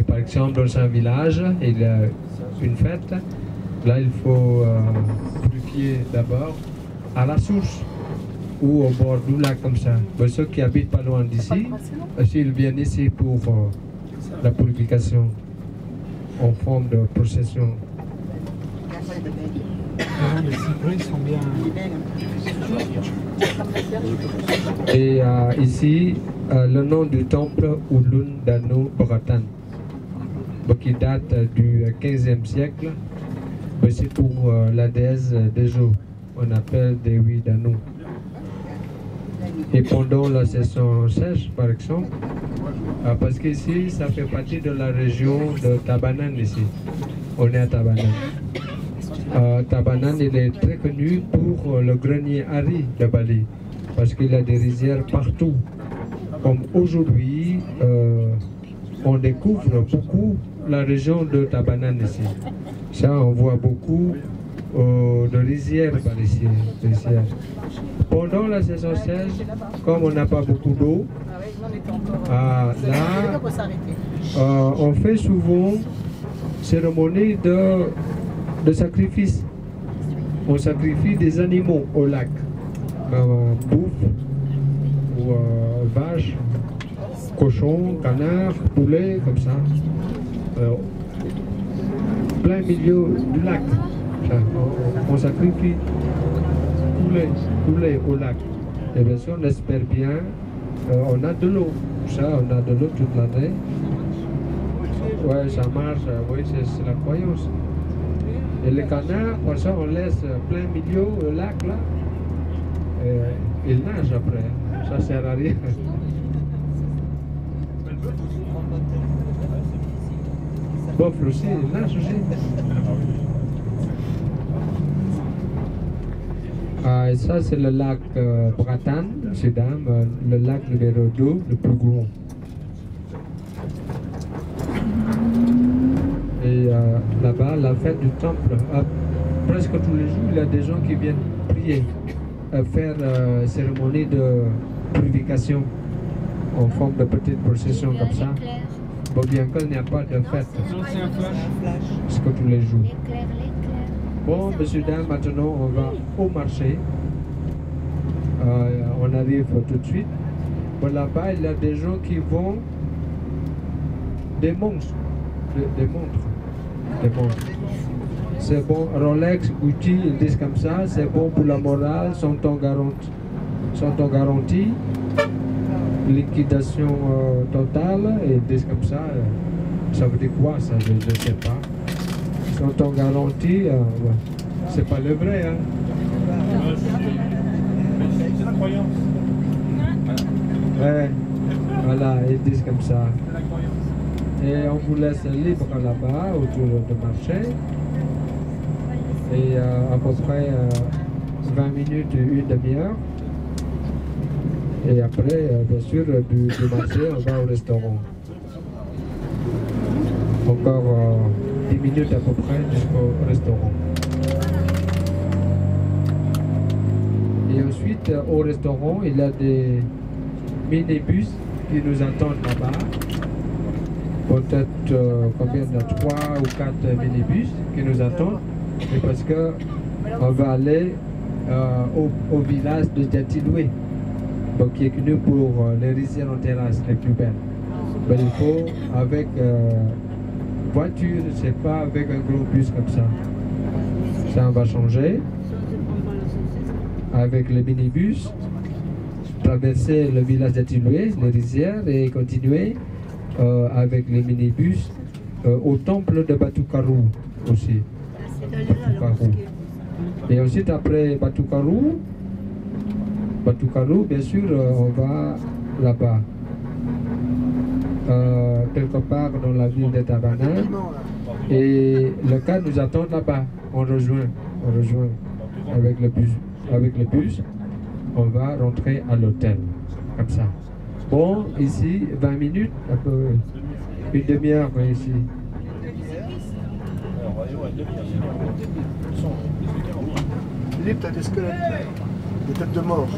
Par exemple, dans un village, il y a une fête. Là, il faut purifier d'abord à la source ou au bord du lac comme ça. Mais ceux qui habitent pas loin d'ici, s'ils viennent ici pour la purification en forme de procession. Les cyprès sont bien. Et ici, le nom du temple Ulun Danu Bogatan, qui date du 15e siècle, c'est pour la déesse des eaux, on appelle Dewi Danu. Et pendant la saison sèche, par exemple, parce qu'ici, ça fait partie de la région de Tabanan ici. On est à Tabanan. Tabanan, il est très connu pour le grenier Hari de Bali, parce qu'il y a des rizières partout. Comme aujourd'hui, on découvre beaucoup la région de Tabanan ici. Ça, on voit beaucoup de rizières par ici. Pendant la saison sèche, comme on n'a pas beaucoup d'eau, là, on fait souvent cérémonie de sacrifice. On sacrifie des animaux au lac, comme bouffe ou vache, cochon, canard, poulet, comme ça. Plein milieu du lac. On sacrifie poulet au lac. Et bien sûr, on espère bien, on a de l'eau. Ça, on a de l'eau toute l'année. Ouais, ça marche, oui, c'est la croyance. Et les canards, pour ça, on laisse plein milieu le lac là. Et ils nagent après. Ça sert à rien. Bof aussi, il nage aussi. Et ça, c'est le lac Bogatan, le lac numéro 2, le plus grand. Et là-bas, la fête du temple, presque tous les jours, il y a des gens qui viennent prier, faire cérémonie de purification en forme de petite procession comme ça. Bon, bien qu'il n'y a pas de fête, c'est que tous les jours. Bon, messieurs, dames, maintenant on va au marché. On arrive tout de suite. Bon, là-bas, il y a des gens qui vendent des montres. Des montres. C'est bon, Rolex, Gucci, ils disent comme ça, c'est bon pour la morale, sont en garantie. Liquidation totale, et ils disent comme ça, ça veut dire quoi ça, je ne sais pas. Sont en garantie, ouais. C'est pas le vrai, hein. C'est la croyance. Ouais, voilà, ils disent comme ça. Et on vous laisse libre là-bas, autour du marché. Et à peu près 20 minutes, une demi-heure. Et après, bien sûr, du marché, on va au restaurant. Encore 10 minutes à peu près jusqu'au restaurant. Et ensuite, au restaurant, il y a des minibus qui nous attendent là-bas. Peut-être combien de 3 ou 4 minibus qui nous attendent. Et parce que on va aller au village de Jatiloué, qui est connu pour les rizières en terrasse les plus belles. Mais il faut avec voiture, c'est pas avec un gros bus comme ça. Ça, on va changer avec les minibus, traverser le village d'Atiloué, les rizières, et continuer avec les minibus au temple de Batukaru aussi. Batukaru. Et ensuite, après Batukaru, bien sûr, on va là-bas, quelque part dans la ville de Tabanan. Et le cas nous attend là-bas. On rejoint avec le bus. On va rentrer à l'hôtel, comme ça. Bon, ici, 20 minutes, un peu, une demi-heure ici. Philippe, t'as des squelettes, des têtes de mort.